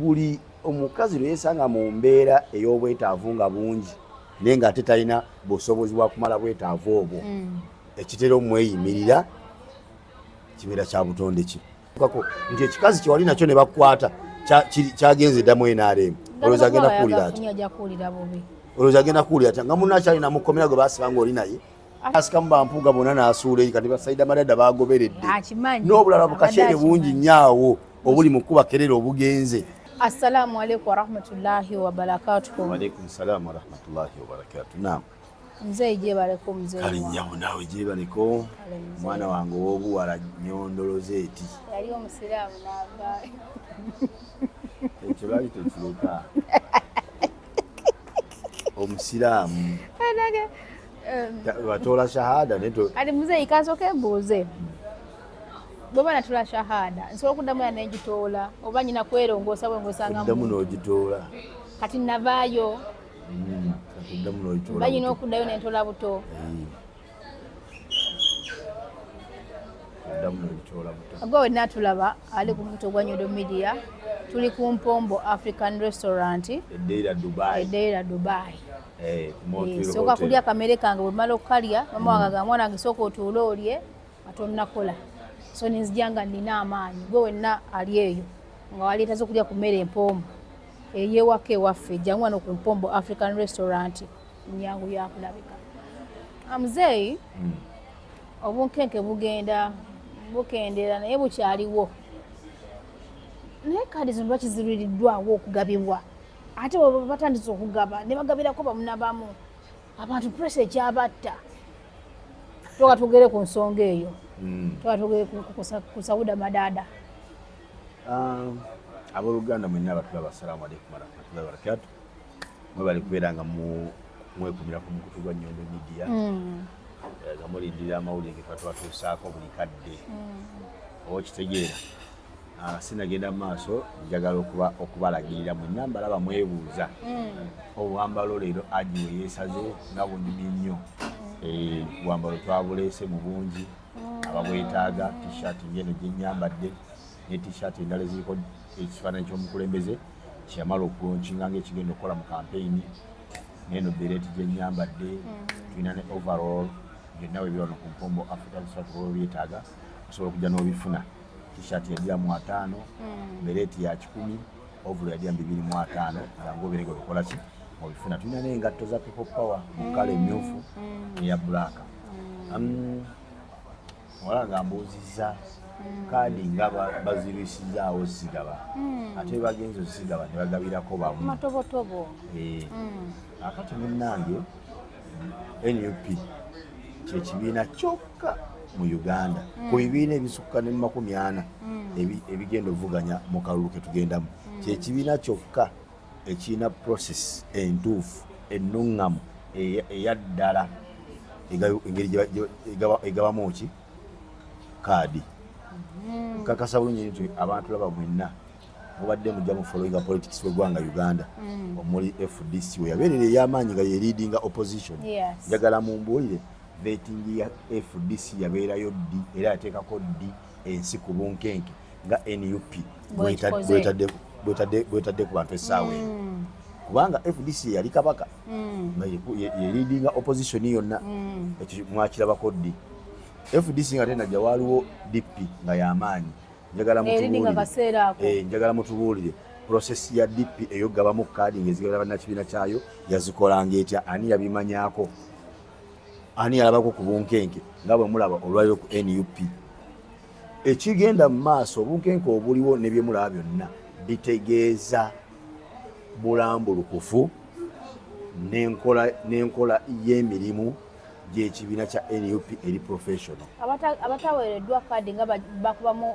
buli omukazi lwe yesanga mu mbeera ey'obwetaavu nga bungi naye ng'ate talina busobozi bwa kumala bwetaavu obwo ekitera omweyimirira kibeera kya butonde ki nti ekikazi kyewali nakyo ne bakukwata kyagenze ddamu NRM olowooza agenda kuwulira ati olowooza agenda kuwulira ati nga munno akyalina mukomera gwe baasiba ng'oli naye asikamu bampuuga bonna n'asuula eri kati basayida madada bagoberedde n'obulala bukashere bungi nnyo awo obuli mu kuba kerera obugenze. Assalamu alaikum warahmatullahi wabarakatuh. Wa alaikum salam warahmatullahi wabarakatuh. Naam. Mzee jebaleko mzee. Kali nyamu nawe jebaleko. Mwana wange w'obuwala nyondoloze eti. Yali omusiraamu n'ava. Ekyo lwali tekiruka. Omusiraamu. Watola shahada neto. Ati mzee ikasoke mbuuze. Baba natula shahada nsobola okuddamu ya negitoola oba nyina kwerongoosa bwe ngosanga muddamu n'ogitoola kati navaayo kati ddamu n'ogitoola bayina okuddayo nentola buto ddamu n'ogitoola buto gwe wenatulaba ali ku muto gwa Nyodo Media tuli ku Mpombo African Restaurant Eddeira Dubai soka kulya kamere kange bwe mala okukalya mama wange mwana wange sooka otuule olye atonnakola so nzijanga nina amaanyi gwe wenna ali eyo nga waleetaze okulya ku mmere empombo eyewaka ewaffe jangu wano ku Mpombo African Restaurant nyangu yakulabika amuzeeyi obunkenke bukendera naye bukyaliwo naye kaadi zino bakiziririddwawo okugabibwa ate bwe batandise okugaba ne bagabirako bamunabamu abantu presa ekyabatta toka tugere ku nsonga eyo toka tugere ku Sauda Madada. Abooluganda mwenna abatulaba assalamu alaikum warahmatullahi wabarakatuh. Mwe bali kubeera nga mwekumira ku mukutu gwa Nyondo Media nga mulindira amawulire ge twatuusaako buli kadde oba kitegeera. Sinagenda mu maaso njagala okubalagirira mwenna mbalaba mwebuuza obwambalo leero agiwe yeesaze nga bunnyumi nnyo obwambalo twabuleese mu bungi ababwetaaga t-shirt ngeno gye nnyambadde ne t-shirt endala eziriko ekifaananyi ky'omukulembeze kyeyamala okulonkinga ng'ekigenda okukola mu kampeyini neno bereti gye nnyambadde tulina ne overall byonna we birano ku Mpombo African Restaurant oba byetaaga osobola okujja n'obifuna t-shirt yadira mu 5 bereti ya 10 overall yadira 2.5 nga ngoberego lukola ki obifuna tulina n'engatto za People Power mu kala emmyufu eya black wala nga mbuuzizza kaadi nga bazirwisizaawo zigaba ate bagenzi ozigaba ne bagabirako bamu matobotobo akati munnange NUP kyekibiina kyokka mu Uganda ku bibiina ebisukka ne 40 ebigenda ovuganya mu kalulu ke tugendamu kyekibiina kyokka ekirina process entuufu ennuŋŋamu eyaddala engeri egabamu ki kaadi kakasa bulungi nti abantu laba mwenna mubadde mujja mu following politics w'eggwanga Uganda omuli FDC we yabeerera ey'amaanyi nga ye leading opposition njagala mumbuulire vetting ya FDC yabeerayo ddi era yateekako ddi ensi ku bunkenke nga NUP bwetadde ku bantu essaawa eno kubanga FDC yali kabaka nga ye leading opposition yonna ekyo mwakirabako ddi FDC nga tena jawaliwo DP nga yamaanyi njagala mutubuulire process ya DP eyogabamu kaadi ngezigala bannakibiina kyayo yazikolanga etya ani yabimanyako ani yalabako ku bunkenke nga bwe mulaba olwaliro ku NUP ekigenda mu maaso obunkenke obuliwo ne bye mulaba byonna bitegeeza bulambulukufu n'enkola y'emirimu gy'ekibiina kya NUP eri professional. Abataweereddwa kaadi nga bakubamu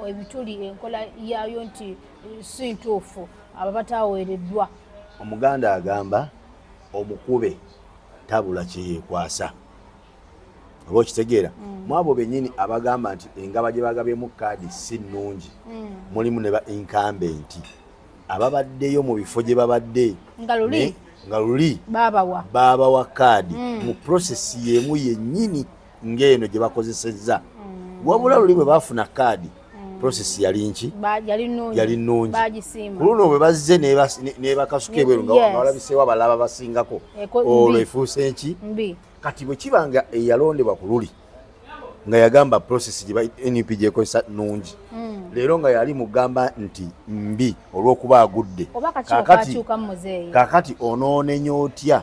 ebituli enkola yaayo nti si ntuufu abo bataweereddwa. Omuganda agamba omukube tabula kyeyeekwasa. Oba okitegeera mu abo bennyini abagamba nti engaba gye bagabyemu kaadi si nnungi mulimu ne ba incumbent ababaddeyo mu bifo gye babadde nga luli babawa kaadi mu process y'emu yennyini ng'eno gye bakozesezza wabula luli bwe baafuna kaadi process yali nki yali nnungi kuluno bwe bazze nebakasuka ebweru nga walabiseewo abalaba basingako olwo efuuse nki kati bwe kibanga eyalondebwa ku luli nga yagamba process gye NUP gyekozesa nnungi leero nga yali mugamba nti mbi olw'okuba agudde kaakati onoonenya otya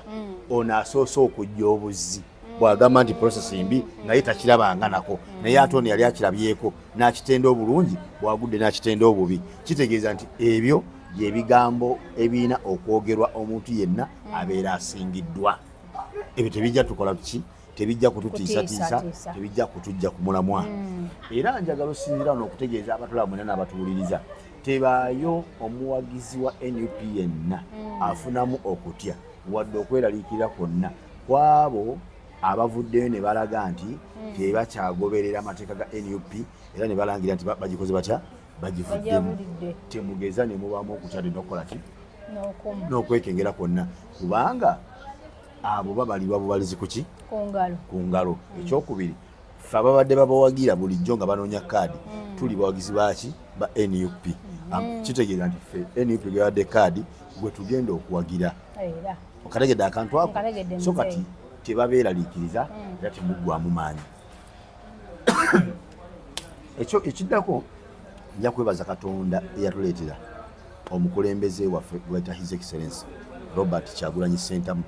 onaasoose okujja obuzzi bw'agamba nti process mbi naye takirabanga nako naye ate ono yali akirabyeko n'akitenda obulungi bw'agudde n'akitenda obubi kitegeeza nti ebyo by'ebigambo ebirina okwogerwa omuntu yenna abeera asingiddwa ebyo tebijja tukola ki tebijja kututiisatiisa tebijja kutujja ku mulamwa era njagala osinzira n'okutegeeza abatulaba mwena n'abatuwuliriza tebaayo omuwagizi wa NUP yenna afunamu okutya wadde okweraliikirira kwonna kwabo abavuddeyo ne balaga nti tebakyagoberera amateeka ga NUP era ne balangira nti bagikoze batya bagivuddemu temugeza ne mubaamu okutya n'okukola ki n'okwekengera kwonna kubanga abo babalibwa bubalizi kuki ku ngalo ekyokubiri ffe ababadde babawagira bulijjo nga banoonya kaadi tuli bawagizi baki ba NUP kitegeeza nti ffe NUP gebadde kaadi gwe tugenda okuwagira okategedde akantu ako so kati tebabeeraliikiriza era temuggwamu maanyi ekyo ekiddako nja kwebaza Katonda eyatuleetera omukulembeze waffe gweta His Excellency Robert Kyagulanyi Ssentamu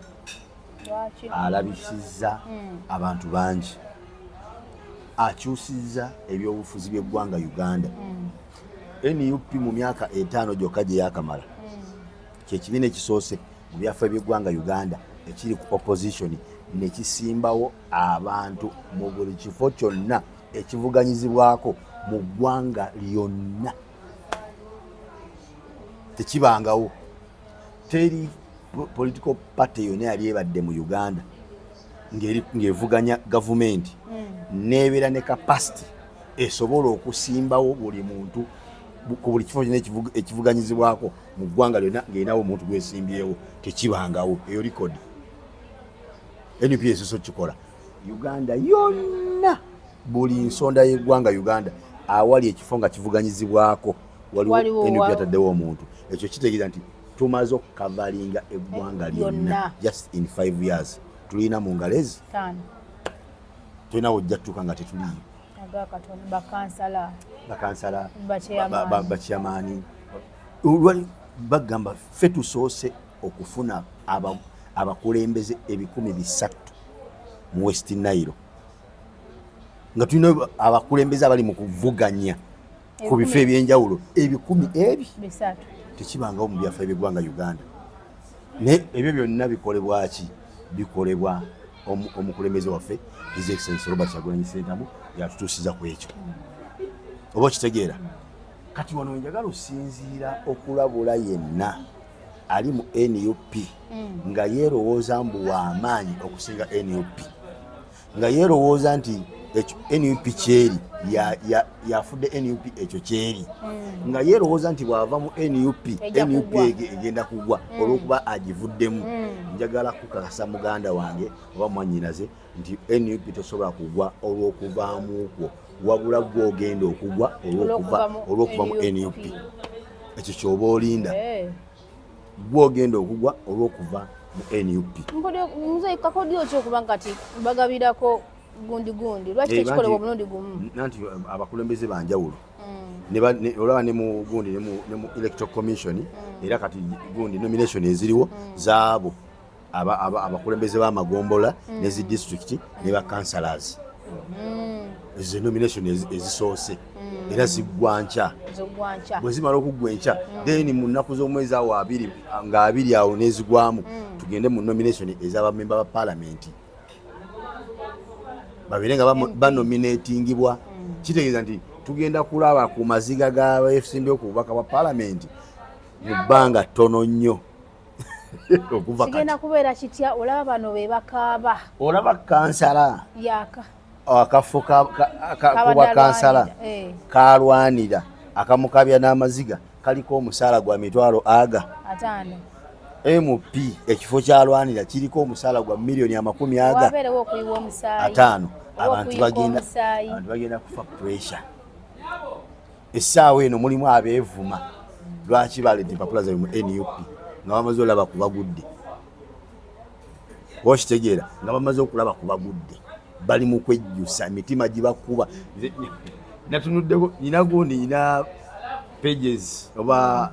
alabisizza abantu bangi akyusizza ebyobufuzi by'eggwanga Uganda NUP mu myaka 5 gyokka gye yakamala kyekibiina ekisoose mu byaffe by'eggwanga Uganda ekiri ku opposition nekisimbawo abantu mu buli kifo kyonna ekivuganyizibwako mu ggwanga lyonna tekibangawo teri political party yonna yali ebadde mu Uganda ng'evuganya gavumenti n'ebeera ne capacity esobola okusimbawo buli muntu ku buli kifo kyonna ekivuganyizibwako mu ggwanga lyonna ng'erinawo omuntu gwesimbyewo tekibangawo eyo record NUP esoso kikola Uganda yonna buli nsonda y'eggwanga Uganda awali ekifo nga kivuganyizibwako waliwo NUP ataddewo omuntu ekyo kitegeeza nti tumaze okukavalinga eggwanga lyonna just in 5 years tulina mu ngalezi 5 tulina wojja tutuuka nga tetuliyo bakansala bakyamaani olwali bagamba ffe tusoose okufuna abakulembeze 300 mu West Nile nga tulina abakulembeze abali mu kuvuganya ku bifo ebyenjawulo 100 tekibangawo mu byaffe by'eggwanga Uganda ne ebyo byonna bikolebwa ki bikolebwa omukulembeze waffe His Excellency Robert Kyagulanyi Ssentamu yatutuusiza ku ekyo oba okitegeera kati wano njagala osinziira okulabula yenna ali mu NUP nga yeerowooza mbu w'amaanyi okusinga NUP nga yeerowooza nti NUP kyeri yafudde NUP ekyo kyeri nga yeerowooza nti bw'ava mu NUP egenda kugwa olw'okuba agivuddemu njagala kukakasa muganda wange oba mwannyinaze nti NUP tosobola kugwa olw'okuvaamuukwo wabula gw'ogenda okugwa olw'okuva mu NUP ekyo ky'oba olinda gw'ogenda okugwa olw'okuva mu NUP muzeyi kakodyo ki okuba kati bagabirako gundi lwaki tekikolebwa omulundi gumu nanti abakulembeze banjawulo olaba ne mu gundi ne mu electoral commission era kati gundi nomination eziriwo zaabo abakulembeze b'amagombola nezi district ne ba councillors ezo nomination ezisoose era ziggwanca bwe zimala okuggwenca then mu nnaku z'omwezi awo 2 nga 2 awo nezigwamu tugende mu nomination ez'abamemba ba parliament babeere nga banominatingibwa kitegeeza nti tugenda kulaba ku maziga g'abeesimbyewo ku bubaka bwa parliament mu bbanga ttono nnyo okuva kati kigenda kubeera kitya olaba bano be bakaaba olaba kansala yaka akafo kuba kansala kalwanira akamukabya n'amaziga kaliko omusaala gwa mitwalo aga 5 MP ekifo kyalwanira kiriko omusaala gwa milioni 50 aga wabeerewo okuyiwa omusaayi 5 abantu bagenda kufa pressure essaawa eno mulimu abeevuma lwaki baledde empapula zaabwe mu NUP nga bamaze olaba kubagudde okitegeera nga bamaze okulaba kubagudde bali mu kwejjusa emitima gibakuba natunuddeko nyina gundi nyina pages oba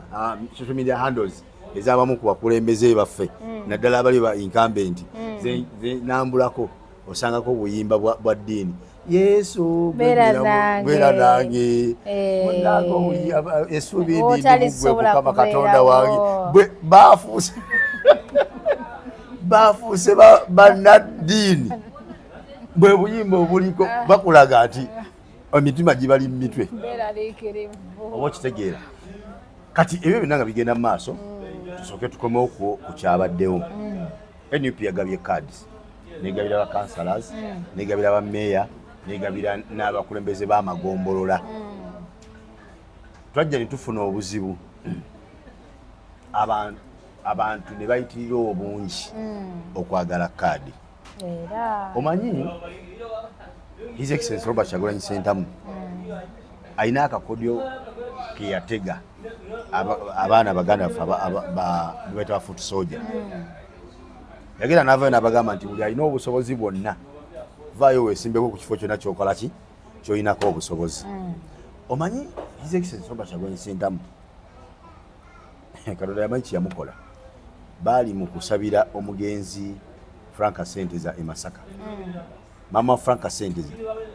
social media handles ez'abamu ku bakulembeze baffe naddala abali ba incumbent nambulako osangako obuyimba bwa ddiini Yesu beera nange essuubi ndi mugwe Mukama Katonda wange baafuuse bannaddiini bwe buyimba obuliko bakulaga nti emitima gibali mu mitwe oba okitegeera kati ebyo byonna nga bigenda mu maaso tusooke tukomewo ku kyabaddewo NUP yagabye cards negabira ba councillors negabira ba mayor negabira n'abakulembeze b'amagombolola twajja ne tufuna obuzibu abantu ne bayitirira obungi okwagala kaadi omanyi His Excellency Robert Kyagulanyi Ssentamu alina akakodyo ke yatega abaana baganda beta ba foot soldier yagenda n'avaayo n'abagamba nti buli alina obusobozi bwonna vaayo weesimbeko ku kifo kyonna kyokola ki kyoyinako obusobozi omanyi His Excellency Robert Kyagulanyi Ssentamu Katonda yamanyi kyeyamukola baali mu kusabira omugenzi Frank Senteza e Masaka mama Frank Senteza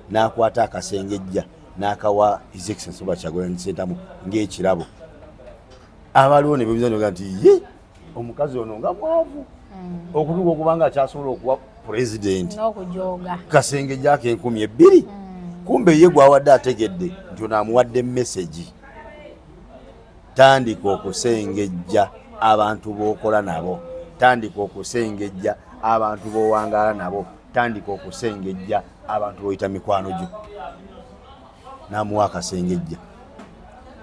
n'akwata akasengejja n'akawa His Excellency Robert Kyagulanyi Ssentamu ng'ekirabo abaliwo ne bebuuza nti ye omukazi ono nga mwavu okutuuka okubanga akyasobola okuwa president n'okujooga kasengejja ke 2,000 kumbe ye gwawadde ategedde nti ono amuwadde message tandika okusengejja abantu b'okola nabo tandika okusengejja abantu b'owangaala nabo tandika okusengejja abantu b'oyita mikwano gyo n'amuwa akasengejja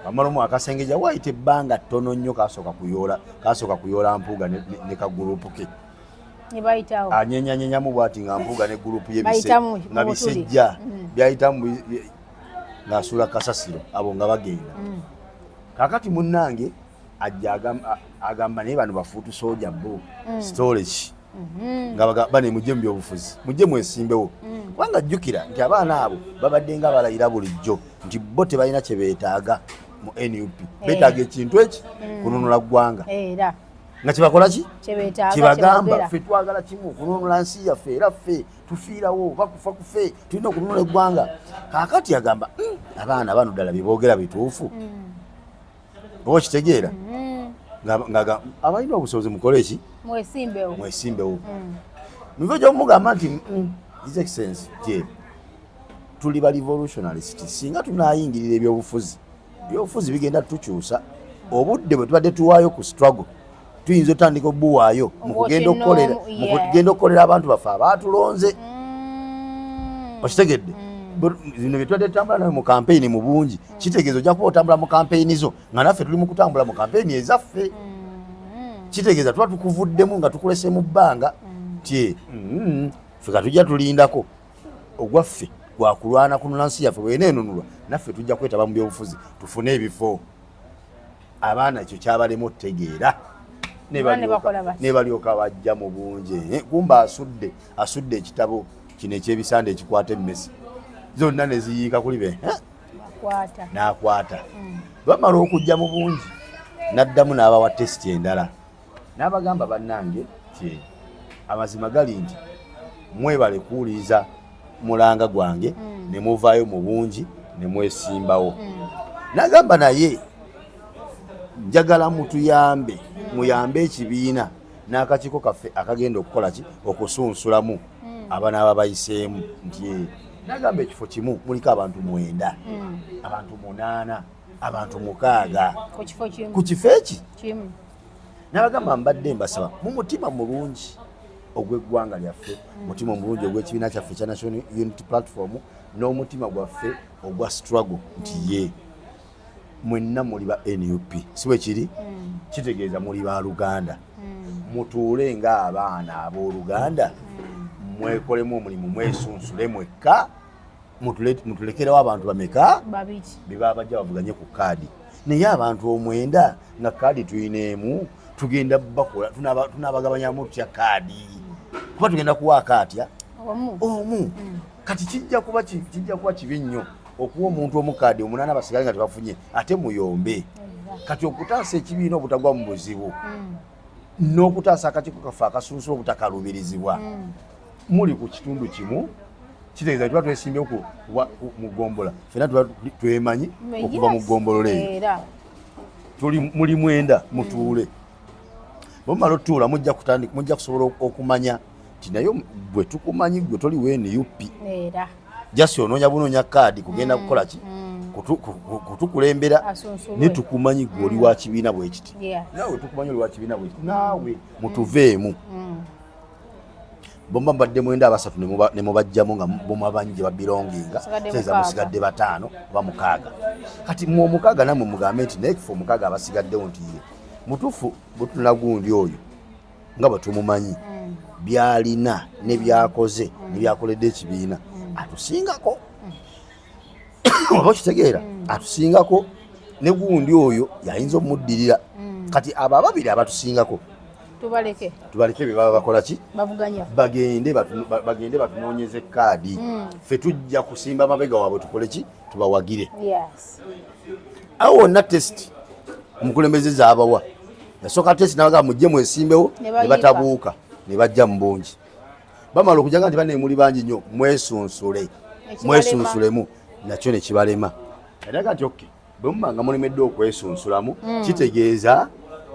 amalomu akasengejja wayita ebbanga ttono nnyo kasooka kuyoola Mpuuga ne kagurupu ke anyenyanyenyamu bw'ati nga Mpuuga ne gurupu ye nga bisejja byayitamu ng'asuula Kasasiro abo nga bagenda kakati munnange ajja agamba naye bano bafuutu soja bo storage nga bane mujje mu byobufuzi mujje mwesimbewo kubanga jjukira nti abaana abo babadde nga balayira bulijjo nti bo tebalina kye beetaaga mu NUP beetaaga ekintu eki kununula ggwanga nga kyebakola ki kyebagamba ffe twagala kimu kununula nsi yaffe era ffe tufiirawo bakufa kufe tulina okununula eggwanga kaakati agamba abaana bano ddala byeboogera bituufu oba kitegeera nga abalina obusobozi mukole eki mwesimbewo nivo gyomugamba nti His Excellency tuli ba revolutionalist singa tunayingirira ebyobufuzi bigenda tukyusa obudde bwe tubadde tuwaayo ku struggle tuyinza otandika obuwaayo mu kugenda okukolera abantu baffe abaatulonze okitegedde zino byetubadde tutambula nawe mu kampeyini mu bungi kitegeeza ojja kuba otambula mu kampeyini zo nga naffe tuli mu kutambula mu kampeyini ezaffe kitegeeza tuba tukuvuddemu nga tukulese mu bbanga ti ffe katujja tulindako ogwaffe gwakulwana kunula nsi yaffe bweneenunulwa naffe tujja kwetaba mu byobufuzi tufune ebifo abaana ekyo kyabalemu otutegeera ne balyoka bajja mu bungi kumba asudde ekitabo kino ekyebisande ekikwata emmesi zonna ne ziyiika kuli be n'akwata bamala okujja mu bungi n'addamu n'abawa tesiti endala n'abagamba bannange amazima gali nti mwebale kuwuliriza mulanga gwange ne muvaayo mu bungi ne mwesimbawo n'agamba naye njagala muyambe ekibiina n'akakiiko kaffe akagenda okukola ki okusunsulamu abanaaba bayiseemu nti n'agamba ekifo kimu muliko abantu 9 abantu 8 abantu 6 ku kifo eki n'abagamba mbadde mbasaba mu mutima mulungi ogw'eggwanga lyaffe mutima omulungi ogw'ekibiina kyaffe kya National Unity Platform n'omutima gwaffe ogwa struggle nti ye mwenna muli ba NUP siwe kiri kitegeeza muli ba Luganda mutuule ng'abaana ab'oluganda mwekolemu omulimu mwesunsule mwekka mutulekerawo abantu bameka babiri beba bajja bavuganye ku kaadi naye abantu 9 nga kaadi tuyina emu tugenda bakola tunabagabanyamu tutya kaadi kuba tugenda kuwaaka atya omu kati kijja kuba kibi nnyo okuwa omuntu omukaadi 8 basigale nga tebafunye ate muyombe kati okutaasa ekibiina obutagwa mu buzibu n'okutaasa akakiiko kaffe akasunsula obutakalubirizibwa muli ku kitundu kimu kitegeeza tuba twesimbyewo mu ggombola fena tuba twemanyi okuva mu ggombolola eyo muli 9 mutuule bwemumala otuula mujja kusobola okumanya nti naye bwe tukumanyi gwe toli weeni yupi jasi onoonya bunoonya kaadi kugenda kukola ki kutukulembera ne tukumanyi gwe oli wa kibiina bwe kiti naawe tukumanyi oli wa kibiina bwe kiti naawe mutuveemu bomba mbadde 9 ne mubajjamu nga bomabanje babironginga seza musigadde 5 oba 6 kati mu 6 namwe mugambe nti naye kifo 6 abasigaddewo nti ye mutufu butuna gundi oyo nga batumumanyi byalina ne byakoze ne byakoledde ekibiina atusingako oba kitegeera atusingako ne gundi oyo yayinza omuddirira kati abo ababiri abatusingako tubaleke bebaba bakola ki bagende batunoonyeze kaadi ffe tujja kusimba amabega waabwe tukole ki tubawagire awo wonna test omukulembeze zaabawa yasooka test nabaga mujje mwesimbewo ne batabuuka ne bajja mu bungi bamala okujaga nti banne muli bangi nnyo mwesunsulemu nakyo ne kibalema eraga nti oke bwe mumanga mulemedde okwesunsulamu kitegeeza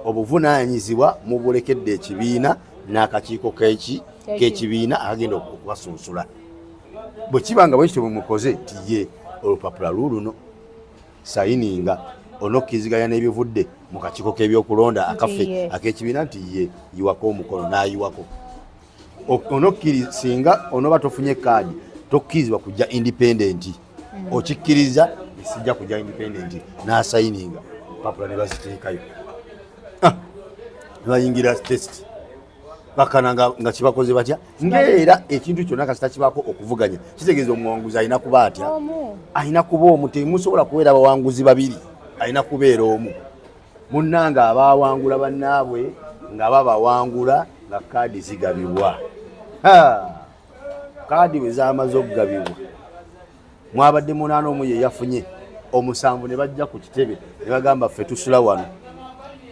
obuvunaanyizibwa mubulekedde ekibiina n'akakiiko k'ekibiina akagenda okubasunsula bwe kibanga bwe kityo bwe mukoze nti ye olupapula luuluno sayininga onokkiriziganya n'ebivudde mu kakiiko k'ebyokulonda akaffe ak'ekibiina nti ye yiwako omukono n'ayiwako singa onoba tofunye kaadi tokkirizibwa kujja independent okikkiriza esijja kujja independent n'asayininga papula ne baziteekayo bayingira test bakana nga kibakoze batya ng'era ekintu kyonna kasita kibaako okuvuganya kitegeeza omuwanguzi alina kuba atya alina kuba omu temusobola kubeera abawanguzi babiri alina kubeera omu munnanga abawangula bannaabwe nga babawangula nga kaadi zigabibwa kaadi bwe zaamaze okugabibwa mwabadde 8 omu ye yafunye 7 ne bajja ku kitebe ne bagamba ffe tusula wano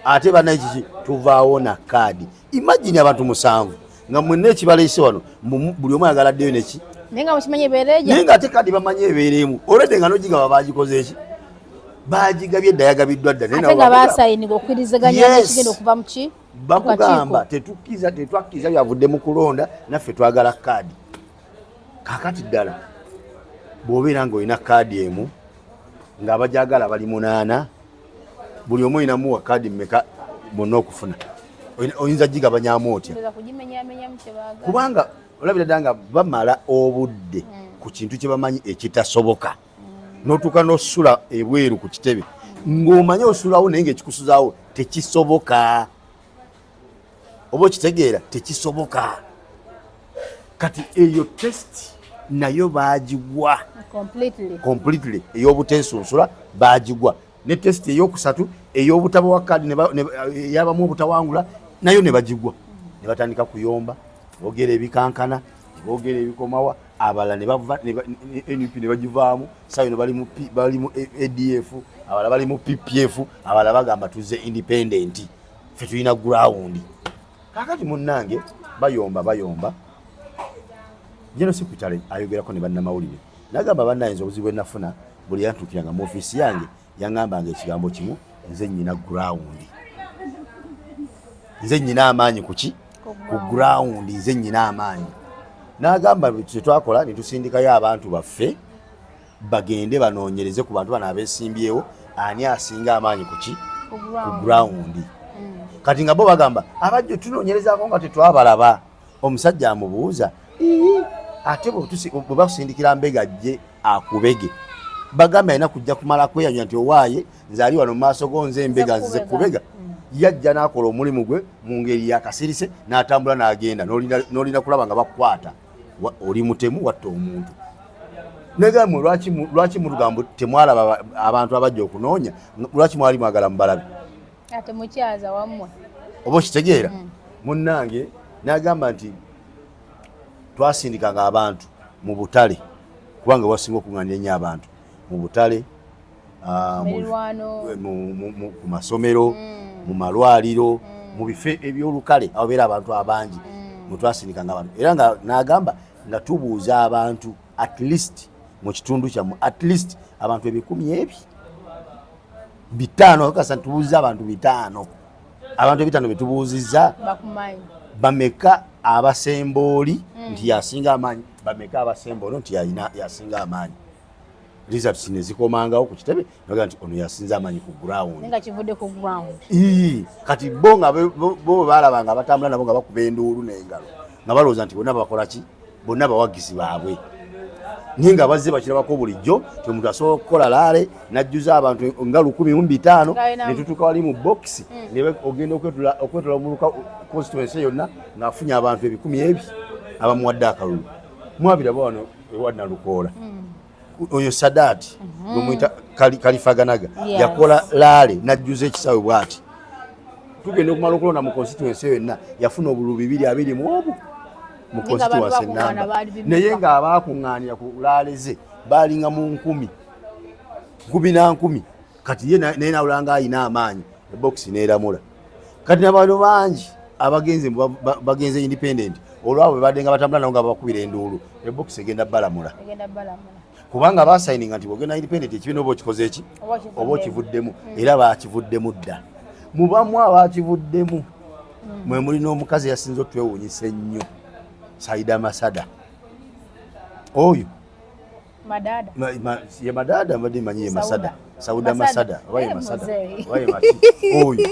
ate bana ekiki tuvaawo na kaadi imagine abantu 7 nga mwenna ekibaleese wano buli omu ayagaladdeyo neki naye nga ate kaadi bamanye ebeereemu olwedde nga nogigaba bagikoze eki bagigabye dda yagabiddwa dda bakugamba tetwakkiriza byavudde mu kulonda naffe twagala kaadi kakati ddala bw'obeera ng'olina kaadi emu ng'abajagala bali 8 buli omu olinamuwa kaadi mmeka bonna okufuna oyinza gigabanyamu otya kubanga olabira ddala nga bamala obudde ku kintu kye bamanyi ekitasoboka n'otuuka n'osula ebweru ku kitebe ng'omanyi osulawo naye ng'ekikusuzaawo tekisoboka oba okitegeera tekisoboka kati eyo test nayo baagigwa completely ey'obutesunsula baagigwa ne test ey'okusatu ey'obutaba wa kaadi yabamu obutawangula nayo ne bagigwa ne batandika kuyomba boogera ebikankana boogera ebikomawa abalala NUP ne bagivaamu sayo bali mu ADF abalala bali mu PPF abalala bagamba tuzze independent ffe tulina ground kakati munnange bayomba General Secretary ayogerako ne bannamawulire nagamba bannayinza obuzibu bwe nafuna buli yantukiranga mu ofiisi yange yaŋŋambanga ekigambo kimu nze nnyina ground nze nnyina amaanyi kuki ku ground nze nnyina amaanyi n'agamba kyetwakola ne tusindikayo abantu baffe bagende banoonyereze ku bantu bano abeesimbyewo ani asinga amaanyi kuki ku ground kati nga bo bagamba abajja tunoonyerezaako nga tetwabalaba omusajja amubuuza ate bwe bakusindikira mbegajje akubege bagambe alina kujja kumala kweyanywa nti owaaye nze ali wano mu maaso go nze embega nzize kubega yajja n'akola omulimu gwe mu ngeri yakasirise n'atambula n'agenda n'olina kulaba nga bakukwata oli mutemu watta omuntu Negamba lwaki mu lugambo temwalaba abantu abajja okunoonya, lwaki mwali mwagala mubalabe? Ate mukyaza wammwe. Oba okitegeera? Munnange n'agamba nti twasindikanga abantu mu butale, kubanga wasinga okuŋŋaanira ennyo abantu mu butale, ku masomero, mu malwaliro, mu bifo ebyolukale ababeera abantu abangi, mwe twasindikanga abantu. Era nga n'agamba nga tubuuza abantu at least mu kitundu kyammwe at least abantu 500 okasa tubuuza abantu 500. Abantu 500 betubuuzizza bameka abasembooli nti yasinga amaanyi, bameka abasembooli nti yasinga amaanyi. Results ne zikomangawo ku kitebe noga nti ono yasinza amaanyi ku ground. Nga kivudde ku ground. Kati bo nga bo balabanga batambula nabo nga bakuba enduulu n'engalo nga balowooza nti bonna bakola ki, bonna bawagizi baabwe. Ninga bazze bakirabako bulijjo ti omuntu asobola okukola laale n'ajjuza abantu nga 1,500 ne tutuuka wali mu box ne ogenda okwetula mu constituency yonna ng'afunye abantu 10,000 abamuwadde akalulu. Mwabiraba wano ewadna Lukoola. Oyo Sadaati gomuyita Kalifaganaga yakola laale n'ajjuza ekisawe bw'ati. Tugenda okumala okulonda mu constituency yonna yafuna obululu 220 mu constituency namba. Naye ng'abaakuŋŋaanira ku laale ze baalinga mu 10,000 kati ye naye nawulanga ayina amaanyi ebox n'eramula. Kati n'abantu bangi bagenze independent olwabo badde nga batambula nabo nga bakubira enduulu ebox egenda balamula. Kubanga basayininga nti bwogenda independent ekibiina oba okikoze eki oba okivuddemu, era baakivuddemu dda. Mubamu abaakivuddemu mwe mulina omukazi yasinze otwewuunyisa ennyo, Saida Masada. Oyo Madada ye Madada mbadde manyi ye Masada. Sauda Masada waye Masada waye mati oyo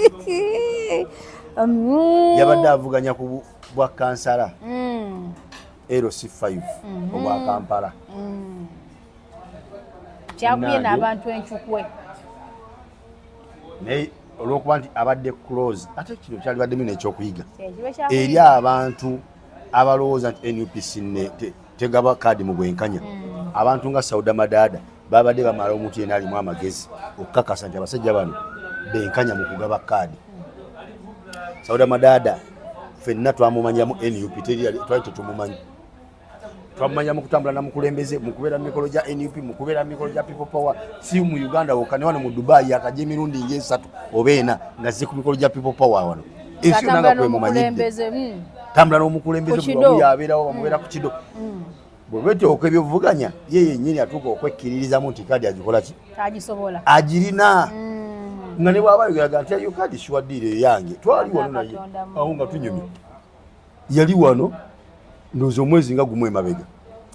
yabadde avuganya ku bwa kansala LC5 obwa Kampala. Kyakuye n'abantu enchukwe naye olw'okuba nti abadde close ate kino kyali baddemu n'ekyokuyiga eri abantu abalowooza nti NUPC tegaba kaadi mu bwenkanya. Abantu nga Sauda Madada babadde bamala omuntu yenna alimu amagezi okukakasa nti abasajja bano benkanya mu kugaba kaadi. Sauda Madada ffenna twamumanyiramu NUP twali tetumumanyi. Twamumanya mu kutambula na mukulembeze mu kubeera mu mikolo gya NUP mu kubeera mu mikolo gya People Power si mu Uganda wokka ne wano mu Dubai akajja emirundi nga 3 oba 4 nga zze ku mikolo gya People Power wano. Ensi nanga kwe mumanyidde. Tambula n'omukulembeze bwe yabeerawo bamubeera ku kido. Bwe betooka ebyovuganya ye yennyini atuuka okwekkiririzamu nti kaadi agikola ki? Agisobola. Agirina. Nga ne bw'aba yogeraga nti ayo kaadi shiwaddiire yange twali wano naye awo nga tunyumye. Yali wano ndowooza omwezi nga gumu emabega.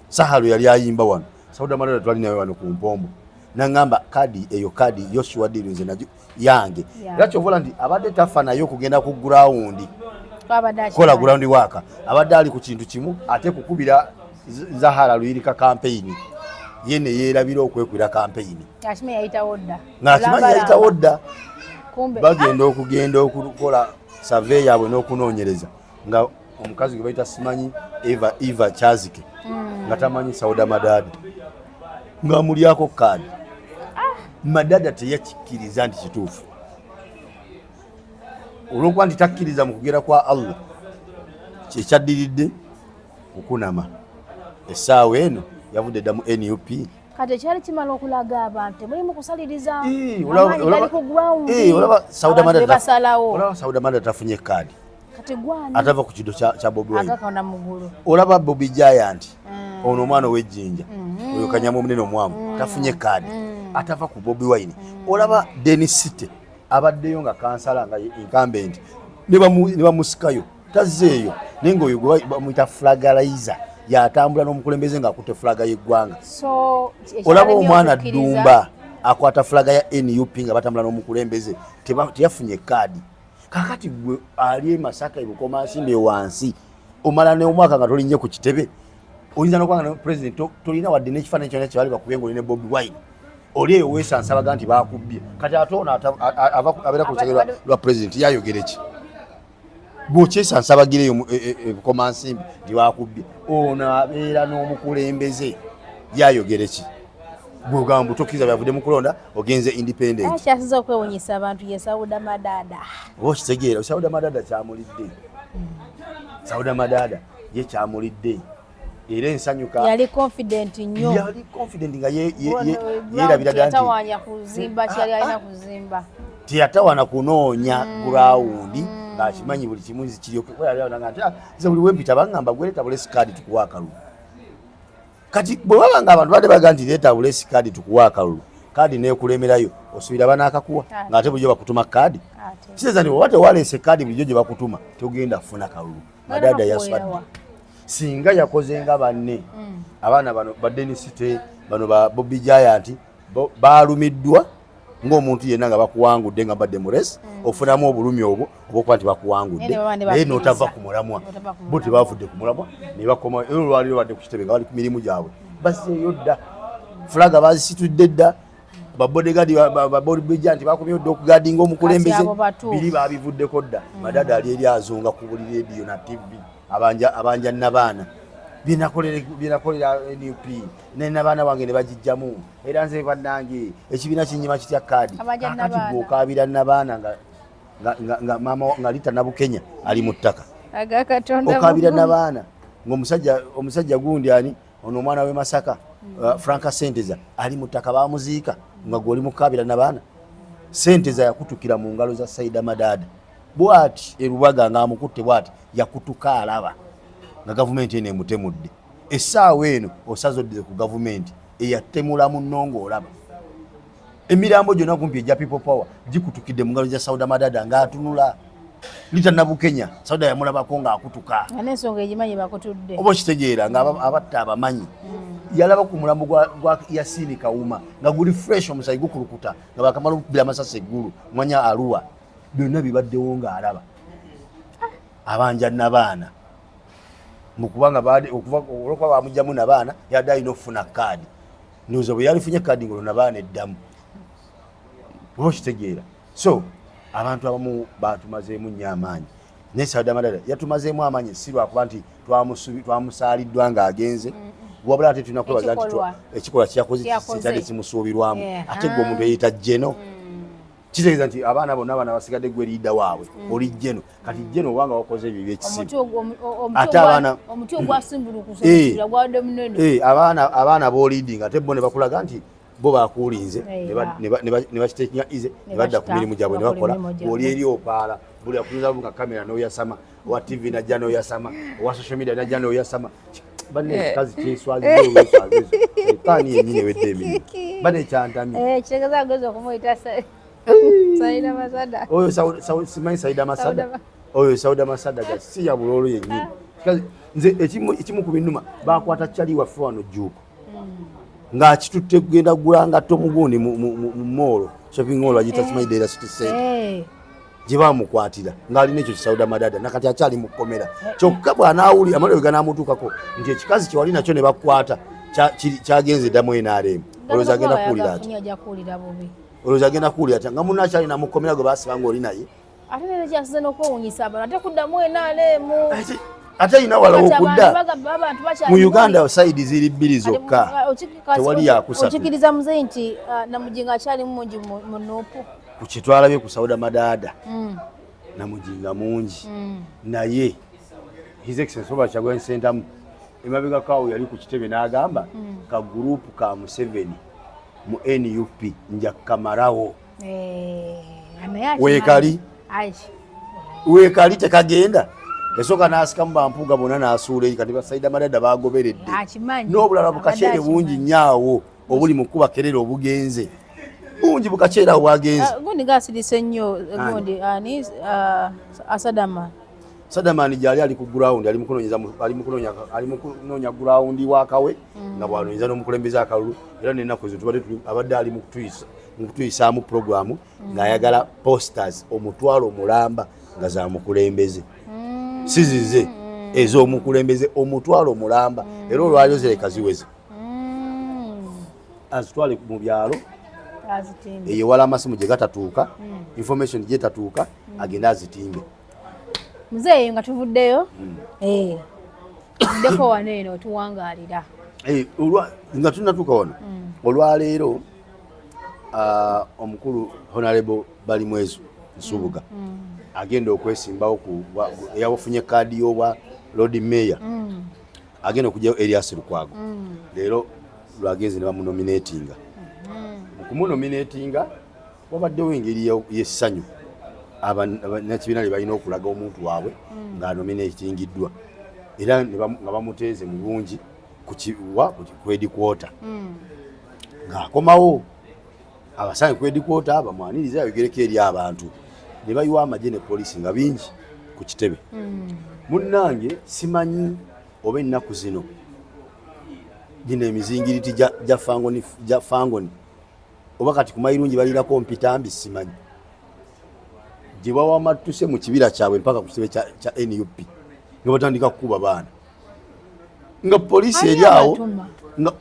Sahalo yali ayimba wano. Sauda Madada twali nawe wano ku mpombo. Nangamba kaadi eyo kaadi yo shiwaddiire nze najo yange. Era kyovola nti abadde tafa nayo okugenda ku ground. Kola ground waka. Abadde ali ku kintu kimu ate kukubira Zahara Luyirika campaign. Yene yeerabira okwekwira campaign. Ashime yayita odda. Ng'akimanyi yayita odda. Bagenda okugenda okukola survey yaabwe n'okunoonyereza. Nga omukazi gwe bayita simanyi Eva Chazike. Nga tamanyi Sauda Madada. Nga mulyako kaadi. Madada teyakikkiriza nti kituufu. Olw'okuba nti takkiriza mu kugera kwa Allah. Kyekyaddiridde okunama. Essaawa eno yavudde dda mu NUP. Kati kyali kimala okulaga abantu mulimu kusaliriza. Olaba Sauda Madada tafunye kaadi. Kati gwani atava ku kido kya Bobi Wine. Agakona mugulu. Olaba Bobby Giant. Ono omwana ow'ejjinja. Oyo kanyamu omunene omwavu. Tafunye kaadi. Atava ku Bobi Wine. Olaba Dennis City abaddeyo nga kansala nga incumbent. Ne bamusikayo. Tazzeeyo. Naye ng'oyo gwe bamuyita flagalizer. Yatambula n'omukulembeze ng'akutte flaga y'eggwanga. So olaba omwana Ddumba akwata flaga ya NUP nga batambula n'omukulembeze teyafunye kaadi. Kakati gwe ali e Masaka ebukoma nsimbe wansi omala ne omwaka nga tolinye ku kitebe oyinza n'okwanga president tolina wadde n'ekifaananyi kyonna kyebali bakubye ng'oli ne Bobi Wine oli eyo weesansabaga nti baakubbye kati ate ono abeera ku lusegere lwa president yayogera ki bw'okyesansabagireyo ebukoma nsimbi nti baakubbye ono abeera n'omukulembeze yayogere ki bwogamba tokkiza byavudde mu kulonda ogenze independent kyasiza okwewunyisa abantu ye Sauda Madada okitegeera Sauda Madada kyamulidde Sauda Madada ye kyamulidde era ensanyuka yali confident nnyo yali confident nga yerabira dda tiyatawaanya kuzimba kyali alina kuzimba tiyatawaana kunoonya gurawundi ng'akimanyi buli kimu kiriokunga nze buli wempita baŋŋamba gweleeta bulesi kaadi tukuwa akalulu kati bwe baba nga abantu badde baga nti leeta bulesi kaadi tukuwa akalulu kaadi neekulemerayo osubira banaakakuwa ng'ate bulijjo bakutuma kaadi kitegeeza nti oba tewaleese kaadi bulijjo gye bakutuma togenda kufuna kalulu Madada yaswadde singa yakoze nga banne abaana bano ba Denisite bano ba Bobby Giant baalumiddwa ng'omuntu yenna nga bakuwangudde nga badde mu resi ofunamu obulumi obwo obwokuba nti bakuwangudde naye n'otava ku mulamwa bo tebavudde ku mulamwa ne bakoma era olwaliro badde ku kitebe nga bali ku mirimu gyabwe baseeyo dda fulaga bazisitudde dda babodegaadi ba Bobby Giant bakomyeyo dda okugaadinga omukulembeze biri baabivuddeko dda Madada ali eri azonga ku buli rediyo na TV abanja nabaana binakolera NUP n'abaana wange ne bagijjamu era nze bannange ekibiina kinyima kitya kaadi kakati bw'okaabira nabaana nga maama nga Lita Nabukenya ali mu ttaka okaabira nabaana ng'omusajja gundi ani ono omwana w'e Masaka Franka Senteza ali mu ttaka baamuziika nga gw'oli mukaabira nabaana Senteza yakutukira mu ngalo za Saida Madada bwati erubaga ng'amukutte bwati yakutuka alaba nga gavumenti eno emutemudde essaawa eno osazodde ku gavumenti eyatemula munnongo olaba emirambo gyonna kumpi egya People Power gikutukidde mu ngalo za Sauda Madada ng'atunula Lita Nabukenya Sauda yamulabako ng'akutuka n'ensonga egimanyi bakutudde oba okitegeera nga abatta abamanyi yalaba ku mulambo gwa Yasini Kawuma nga guli fresh omusayi gukulukuta nga bakamala okukubira amasasi eggulu mwanya Arua byonna bibaddewo ng'alaba abanja nabaana mukubanga okuva olwokuba bamugjamu nabaana yadde alina okufuna kaadi ndowooza bwe yalifunye kaadi ngolo nabaana eddamu oba okitegeera so abantu abamu batumazeemu nnyo amaanyi naye Sauda Madada yatumazeemu amaanyi si lwakuba nti twamusaaliddwa ng'agenze wabula ate tulina kwebaza nti ekikolwa kyakoze kitadde kimusuubirwamu ate gwe omuntu eyita jeno kitegeeza nti abaana bonna abaana basigadde gwe liida waabwe oli jeno kati jeno obanga wakoze ebyo ebyekisibu ate omuti ogwasimbulukusa gwadde munene abaana b'oliidinga ate bo ne bakulaga nti bo bakuulinze ne bakiteekenya ize ne badda ku mirimu gyabwe ne bakola oli eri opaala buli akuyinza nga kamera n'oyasama owa TV najja n'oyasama owa social media najja n'oyasama banne ekikazi kyeswazizo olweswazizo etaani yennyini ewedde emirimu banne ekyantamye kitegeeza ageza okumuyita Saida Masada oyo simanyi Saida Masada oyo Sauda Masada si ya bulolo yennyini nze ekimu ku binnuma bakwata kyali waffe wano Jjuuko ng'akitutte kugenda kugula ngatto mugundi mu moolo shopping mall agita simanyi Dera City Center gye bamukwatira ng'alina ekyo Sauda Madada nakati akyali mu kkomera kyokka bw'anaawuli amalobega n'amutuukako nti ekikazi kye wali nakyo ne bakwata kyagenze ddamu NRM olowooza agenda kuwulira ati olowooza agenda kuwulira ati nga munno akyali namukomera gwe baasiba ng'oli naye ate nene kyasize n'okwewunyisa abantu ate kuddamu NRM ate ayina walawo okudda mu Uganda sayidi ziri bbiri zokka tewali yakusatu okikiriza muzeyi nti Namujinga akyalimu mungi mu Nuupu ku kyetwalabye ku Sauda Madada Namujinga mungi naye His Excellency Robert Kyagulanyi Ssentamu emabega kawo yali ku kitebe n'agamba ka gurupu ka Museveni mu NUP nja kamarawo weekali tekagenda esooka n'asikamu bampuuga bonna n'asuula eri kati Saida Madada bagoberedde n'obulala bukaceere bungi nnyo obuli mu kuba kerera obugenze bungi bukaceere awo bwagenze gundi gaasirise nnyo gundi ani Sadamani gyali ali ku ground ali mu kunoonya ground wakawe nga bw'anoonyeza n'omukulembeze akalulu era n'ennaku ezo tubadde abadde ali mu kutuyisaamu programu ng'ayagala posters omutwalo mulamba nga za mukulembeze sizize ez'omukulembeze omutwalo mulamba era olwaliro zireka ziweze azitwale mu byalo eyewala amasimu gye gatatuuka information gye tatuuka agenda azitimbe muzeeyo nga tuvuddeyo tuvuddeko wano eno otuwangaalira nga tunatuuka wano olwaleero omukulu Honorable Balimwezu Nsubuga agenda okwesimbawo eyafunye kaadi y'obwa Lord Mayor agenda okujjayo Elias Lukwago leero lwagenze ne bamunominatinga okumunominatinga wabaddewo engeri y'essanyu abannakibiina ne balina okulaga omuntu waabwe ng'anominatingiddwa era nga bamuteeze mu bungi ku headquarter ng'akomawo abasange ku headquarter bamwaniriza ayogereko eri abantu ne bayiwa amagye ne poliisi nga bingi ku kitebe munnange simanyi oba ennaku zino gino emizingiriti gya fangoni oba kati ku mayirungi balirako mpitambi simanyi gye bawamatuse mu kibira kyabwe mpaka ku kitebe kya NUP nga batandika kukuba baana nga poliisi eri awo nga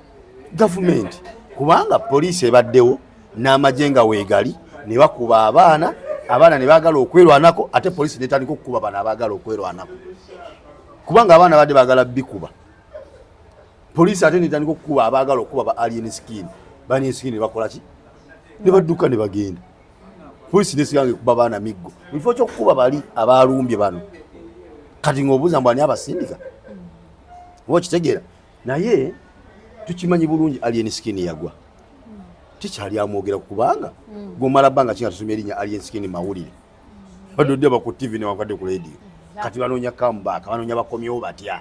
gavumenti kubanga poliisi ebaddewo n'amagye nga weegali ne bakuba abaana ne baagala okwerwanako ate poliisi netandika okukuba bano abaagala okwerwanako kubanga abaana badde baagala bikuba poliisi ate netandika okukuba abaagala okuba ba alien skin ne bakola ki ne badduka ne bagenda poliisi nesigange kuba baana miggo mu kifo ky'okukuba bali abaalumbye bano kati ng'obuuza mbw ani abasindika oba okitegeera naye tukimanyi bulungi alien skin yagwa tikyali amwogera kubanga gomala bbanga kinga tusomye erinnya alien skin mawulire badodde ba ku TV ne wakadde ku radio kati banoonya comeback banoonya bakomyewo batya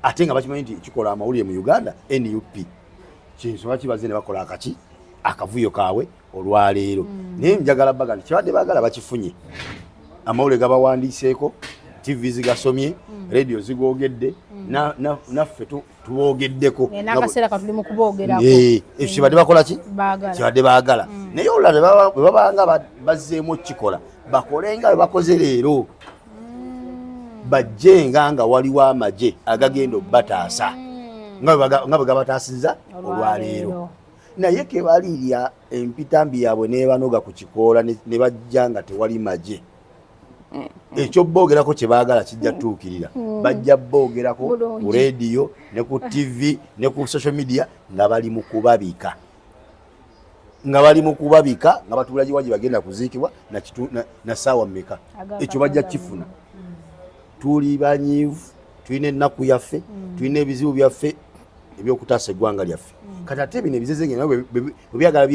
ate nga bakimanyi nti kikola amawulire mu Uganda NUP kinsonga kibaze ne bakola akavuyo kaabwe olwaleero naye njagala baga nti kibadde baagala bakifunye amawulire gabawandiiseeko TV zigasomye radio zigogedde naffe tubogeddeko n'akaseera katuli mu kuboogerako kibadde bakola ki kibadde baagala naye olulala bwe babanga bazzeemu okukikola bakole nga bwe bakoze leero bajjenga nga waliwo amagye agagenda obbataasa nga bwe gabataasizza olwaleero naye kebalirya empitambi yaabwe nebanoga ku kikoola ne bajja nga tewali magye ekyo boogerako kye baagala kijja tuukirira bajja boogerako ku radio ne ku TV ne ku social media nga bali mu kubabika nga batuula giwaji bagenda kuziikibwa na ssaawa mmeka ekyo bajja kifuna tuli banyiivu tulina ennaku yaffe tulina ebizibu byaffe ebyokutaasa eggwanga lyaffe kati ate bino ebizeze bwe byagala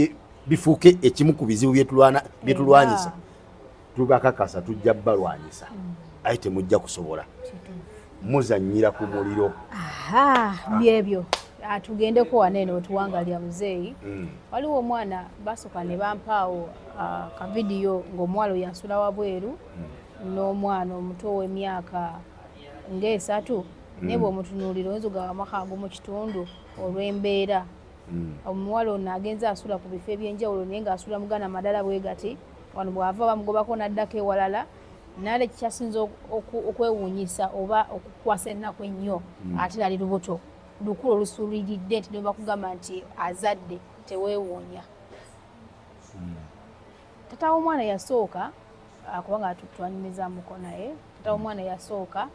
bifuuke ekimu ku bizibu byetulwanyisa tubakakasa tujja balwanyisa aye temujja kusobola muzannyira ku muliro byebyo tugendeko waneeno wetuwangalya muzeeyi waliwo omwana basooka ne bampaawo kavidiyo ng'omuwala yansula wabweru n'omwana omuto w'emyaka ng'esatu naye bw'omutunuulira oyinza ogaba amaka mu kitundu olw'embeera omuwala ono agenze asula ku bifo ebyenjawulo naye ng'asula mugana madala bwe gati wano bw'ava bamugobako n'addako ewalala naye kikyasinza okwewuunyisa oba okukwasa ennaku ennyo ate nali lubuto lukulu olusuuliridde nti ne bakugamba nti azadde teweewuunya tata w'omwana yasooka kubanga twanyumizamuko naye tata w'omwana yasooka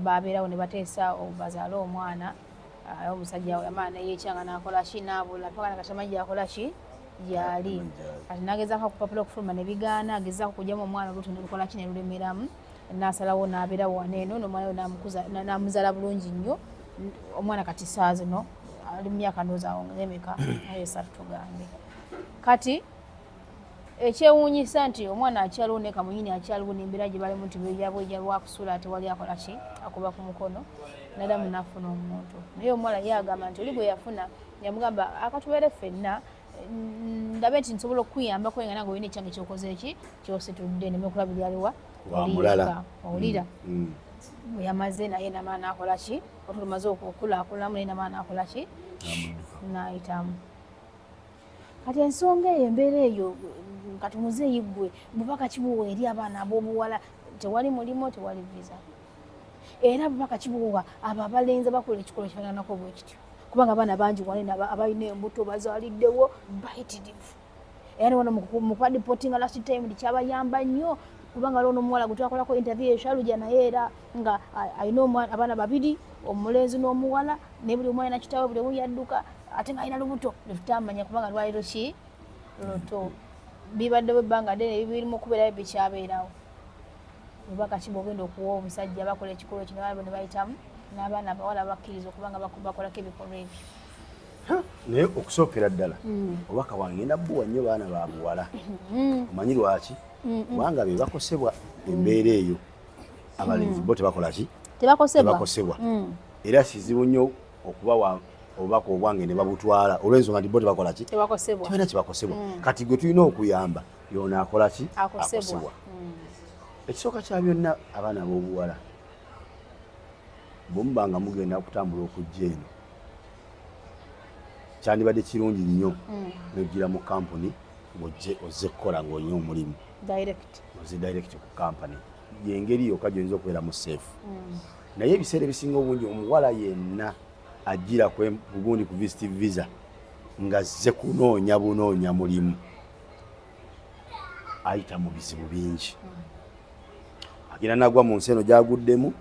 babeerawo ne bateesa bazaale omwana omusajja we yamala neyeekyanga n'akola ki n'abula paka nakatamanyi yakola ki gyali kati nagezaako kupapula okufuluma ne bigaana agezaako kugyamu omwana oluto ne lukola ki ne lulemeramu n'asalawo n'abeerawo waneeno n'omwana we n'amuzaala bulungi nnyo omwana kati saa zino ali mu myaka ndowooza ng'emeka naye esatu tugambe kati ekyewuunyisa nti omwana akyaliwo ne kamunyini akyaliwo n'embeera gye balimu nti bwejabweja lwakusula tewali akola ki akuba ku mukono nadamu nafuna omuntu naye omuwala ye agamba nti oli gwe yafuna yamugamba akatubeere ffenna ndabe nti nsobola okuyambako nga nange olina ekyange kyokoze eki kyositudde nemekulabira aliwa owulira bwe yamaze naye namala nakola ki otulumaze okukulakulamu naye namala nakola ki nayitamu kati ensonga eyo embeera eyo kati muzeeyi gwe bubaka kibuwa eri abaana ab'obuwala tewali mulimo tewali visa era bubaka kibuwa abo abalenzi bakola ekikolo kifaananako bwe kityo kubanga abaana bangi wanene abalina embuto bazaaliddewo bayitirivu era wano mu kwadipotinga last time kyabayamba nnyo kubanga waliwo n'omuwala gwe twakolako interview eshaluja naye era nga alina abaana babiri, omulenzi n'omuwala, ne buli omwana kitaawe buli omu yadduka ate nga alina lubuto tetutamanya kubanga lwaliro ki luto. Bibaddewo ebbanga ddene birimu okubeerayo bikyabeerawo. Obubaka ki bw'ogenda okuwa omusajja bakola ekikolwa kino ne bayitamu n'abaana abawala bakkiriza okubanga bakolako ebikolwa ebyo. Naye okusookera ddala obubaka bwange nabbuwa nnyo baana ba buwala. Omanyi lwaki? Kubanga be bakosebwa embeera eyo. Abalenzi bo tebakola ki? Tebakosebwa. Era kizibu nnyo okubawa obubaka obwange ne babutwala olw'ensonga nti bo tebakola ki? Tebalina kibakosebwa. Kati gwe tulina okuyamba y'ono akola ki? Akosebwa. Ekisooka kya byonna abaana b'obuwala bwe muba nga mugenda kutambula okujja eno kyandibadde kirungi nnyo n'ojjira mu kampuni ozze kukola ng'olina omulimu oze direct ku kampani y'engeri yokka gy'oyinza okubeera mu safe. Naye ebiseera ebisinga obungi omuwala yenna ajjira bugundi ku visit visa ng'azze bunoonya mulimu ayita mu bizibu bingi. Agenda nagwa mu nsi eno gy'aguddemu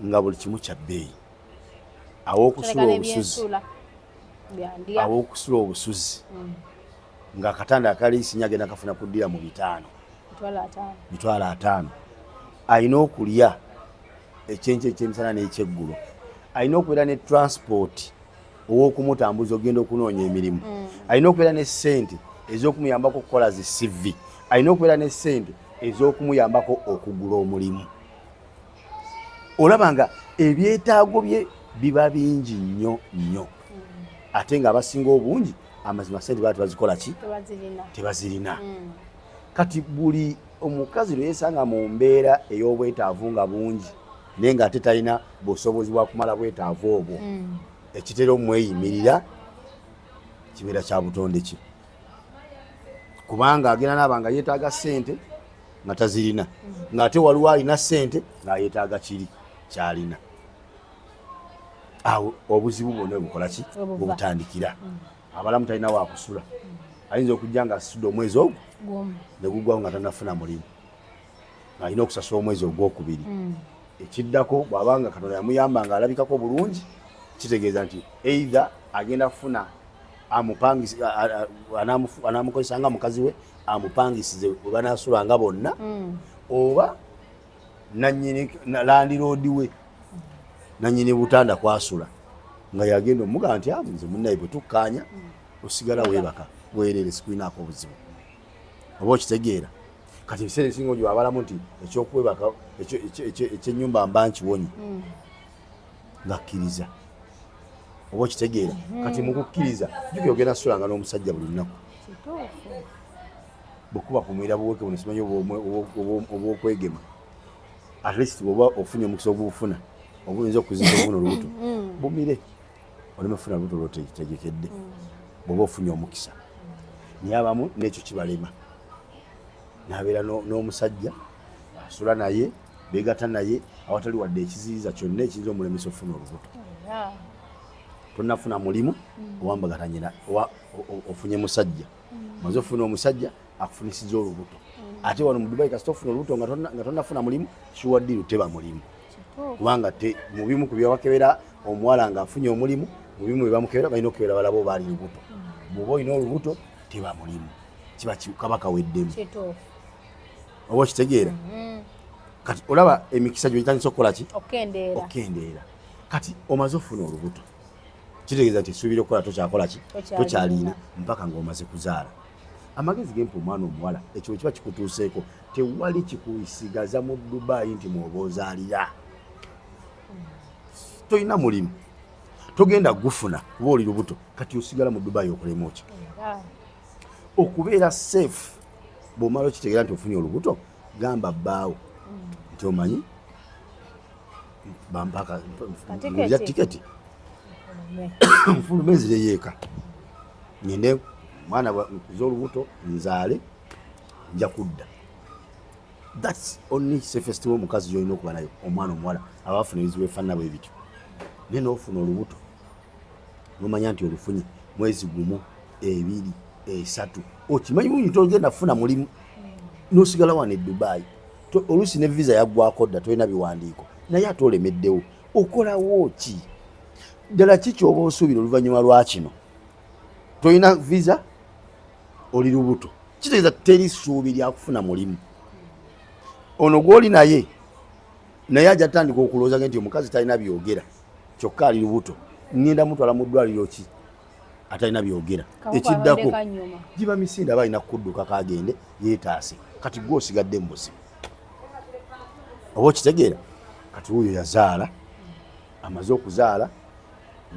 nga buli kimu kya bbeeyi. Aw'okusula obusuzi ng'akatanda akaliisinya agenda kafuna kuddira mu mitwalo 5. Alina okulya ekyenkyo ekyemisana n'ekyeggulo. Alina okubeera ne transport ow'okumutambuza ogenda okunoonya emirimu. Alina okubeera ne ssente ez'okumuyambako okukola zi CV. Alina okubeera ne ssente ez'okumuyambako okugula omulimu. Olaba nga ebyetaago bye biba bingi nnyo. Ate nga abasinga obungi amazima ssente baali tebazikola ki? Tebazirina. Kati buli omukazi lwe yeesanga mu mbeera ey'obwetaavu nga bungi naye ng'ate talina busobozi bwa kumala bwetaavu obwo, ekitera omweyimirira kibeera kya butonde ki? Kubanga agenda n'aba nga yeetaaga ssente nga tazirina, ng'ate waliwo alina ssente ng'ayeetaaga kiri kyalina. Awo obuzibu bwonna bukola ki? Bubutandikira. Abalamu talina waakusula. Ayinza okujja nga asitudde omwezi ogwo ne guggwawo nga tanafuna mulimu, ng'alina okusasula omwezi ogwokubiri. Ekiddako bw'abanga Katonda yamuyamba ng'alabikako bulungi, kitegeeza nti either agenda kufuna anaamukozesa nga mukazi we amupangisize we banaasulanga bonna, oba landiroodi we nannyini butanda kwasula nga yagenda omugamba nti nze munnaye bwe tukkaanya osigala weebaka bwerere sikulinaako obuzibu. Oba okitegeera. Kati ebiseera ebisinga ogyo abalamu nti ekyokwebaka ekyennyumba mba nkiwonye ngakkiriza. Oba okitegeera. Kati mu kukkiriza jjukira ogenda kusulanga n'omusajja buli lunaku. Bwekuba kumwera buweke buno simanyi obwokwegema. At least bw'oba ofunye omukisa ogubufuna obuyinza okuzinza obubona olubuto bumire oleme funa lubuto lwotegekedde bw'oba ofunye omukisa. Naye abamu n'ekyo kibalema. N'abeera n'omusajja asula naye beegatta naye awatali wadde ekiziyiza kyonna ekiyinza omulemesa okufuna olubuto. Tonnafuna mulimu owambagatanyira ofunye musajja, maze ofuna omusajja akufunisiza olubuto. Ate wano mu Dubai kasita ofuna olubuto nga tonnafuna mulimu kiwaddiru teba mulimu. Kubanga mu bimu ku byawakebera omuwala ng'afunye omulimu, mu bimu bye bamukebera balina okukebera balaba oba ali lubuto. Bw'oba olina olubuto teba mulimu, kiba kaba kaweddemu. Oba okitegeera. Kati olaba emikisa gy'otandise okukola ki? Okendeera. Kati omaze ofuna olubuto, kitegeeza nti esuubira okukola tokyakola ki? Tokyaliina mpaka ng'omaze kuzaala. Amagezi gempa omwana omuwala ekyo kiba kikutuuseeko, tewali kikuyisigaza mu Dubai nti mwoba ozaalira. Tolina mulimu, togenda gufuna kuba oli lubuto, kati osigala mu Dubai okolemu ki? Okubeera safe bw'omala okitegeera nti ofunye olubuto, gamba bbaawo nti omanyi bampaka ngulira tiketi nfulume nzireyo eka ngende mwana nkuze olubuto nzaale nja kudda. That's only safest way omukazi gy'olina okuba nayo omwana omuwala aba afuna ebizibu ebifaanana bwe bityo. Naye n'ofuna olubuto n'omanya nti olufunye mwezi gumu, 2, 3 okimanyi bungi togenda kufuna mulimu n'osigala wano e Dubai oluusi ne visa yaggwako dda tolina biwandiiko naye ate olemeddewo okolawo ki ddala ki kyoba osuubira oluvannyuma lwa kino tolina visa oli lubuto kitegeeza teri ssuubi lyakufuna mulimu ono gw'oli naye ajja tandika okulowooza nti omukazi talina byogera kyokka ali lubuto ngenda mutwala mu ddwaliro ki atalina byogera ekiddako giba misinde aba alina kudduka kagende yeetaase kati gwe osigadde mu buzibu oba okitegeera kati wuyo yazaala amaze okuzaala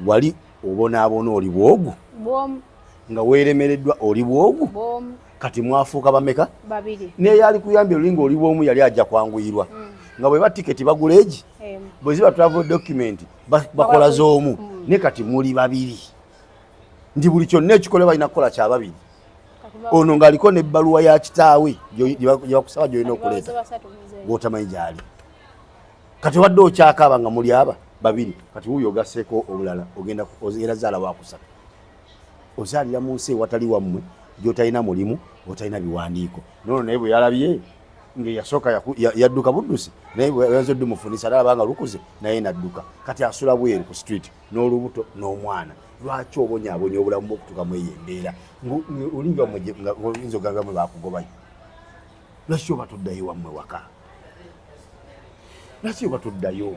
wali obonaabona oli bwogu nga weeremereddwa oli bwogu kati mwafuuka bameka naye yali kuyambye olinga oli bwomu yali ajja kwanguyirwa nga bwe ba tiketi bagula egi bwe ziba travel document bakola z'omu ne kati muli babiri ndi buli kyonna ekikole balina kukola kya babiri ono ng'aliko n'ebbaluwa ya kitaawe gye bakusaba gy'olina okuleeta gw'otamanyi gy'ali kati obadde okyakaaba nga muli aba babiri kati wuuyo ogasseeko obulala ogenda zaala wakusatu ozaalira mu nsi ewatali wammwe gy'otalina mulimu otalina biwandiiko noono naye bwe yalabye ng'eyasooka yadduka buddusi naye bweyaza oddumufunisa alaba nga lukuze naye nadduka kati asula bweru ku street n'olubuto n'omwana lwaki obonyaabonya obulamu bw'okutuukamu eyo embeera olinga oyinza ogamba mwe bakugobayo lwaki oba toddayo wammwe waka lwaki oba toddayo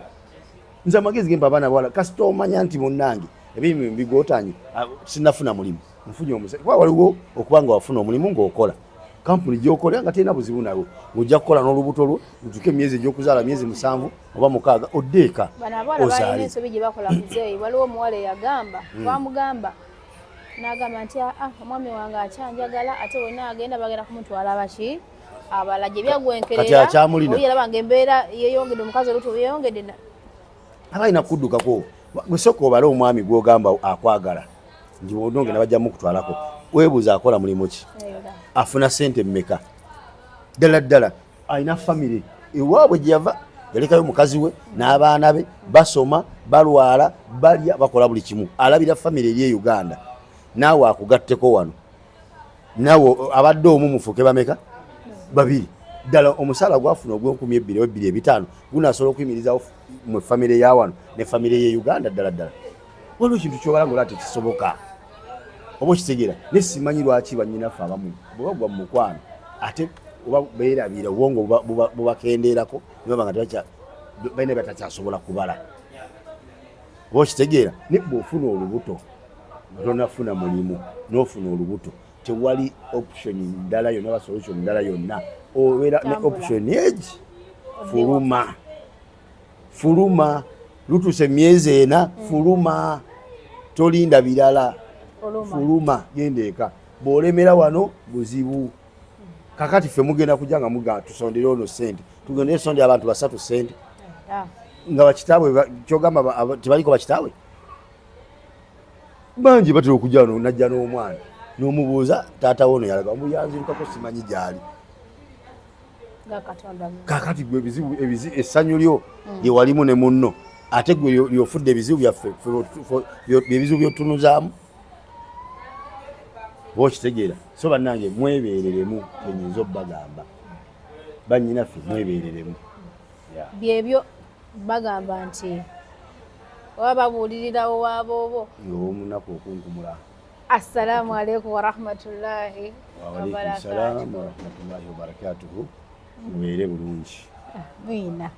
nze amagezi gempa abaana bawala kasita omanya nti munnange ebirimu bigootanyi sinafuna mulimu nfunye omusajja kuba waliwo okuba nga wafuna omulimu ng'okola kampuni gy'okola nga terina buzibu nawe ng'ojja kukola n'olubuto lwo lutuuke emyezi egy'okuzaala myezi 7 oba 6 oddeeka ozaale ensobi gye bakola muzeeyi waliwo omuwala eyagamba bamugamba n'agamba nti omwami wange akyanjagala ate wena agenda bagenda kumutwala baki abala gye byagwenkerera oli yalaba ng'embeera yeeyongedde omukazi olubuto yeeyongedde aba alina kuddukako gwesoka obale omwami gw'ogamba akwagala nti onongenda bajjamu kutwalako weebuuza akola mulimu ki afuna sente mmeka ddala ddala alina famire ewaabwe gye yava yalekayo mukazi we n'abaana be basoma balwala balya bakola buli kimu alabira famire eri e Uganda naawe akugatteko wano naawe abadde omu mufuuke bameka babiri ddala omusaala gwafuna ogw'2,250 gunasobola okuyimirizawo mu famire ya wano ne famire ye Uganda ddala ddala waliwo ekintu kyobala nga olate kisoboka oba okitegeera ne simanyi lwaki bannyinaffe abamu bwe bagwa mu mukwano ate oba beerabira obwongo bubakendeerako nibaba nga balina batakyasobola kubala oba okitegeera ne bw'ofuna olubuto nga tonafuna mulimu n'ofuna olubuto tewali option ndala yonna oba solution ndala yonna obeera ne option egi fuluma lutuuse emyezi 4 fuluma tolinda birala fuluma genda eka bw'olemera wano buzibu kakati ffe mugenda kujja nga muga tusondere ono sente tugende tusondera abantu 3 sente nga bakitaabwe kyogamba tebaliko bakitaabwe bangi batera okujja wano najja n'omwana n'omubuuza taata wono yalaga muyanzirukako simanyi gyali kakati gwe essanyu lyo lyewalimu ne munno ate gwe lyofudde ebizibu byaffe ebizibu byotunuzaamu bwokitegeera so bannange mwebeereremu enyinza obbagamba bannyinaffe mwebeereremu byebyo bagamba nti oba babuulirirawo waaboobo ng'omunaku okunkumula assalamu alaikum warahmatullahi wabarakatuhu mubeere bulungi mwina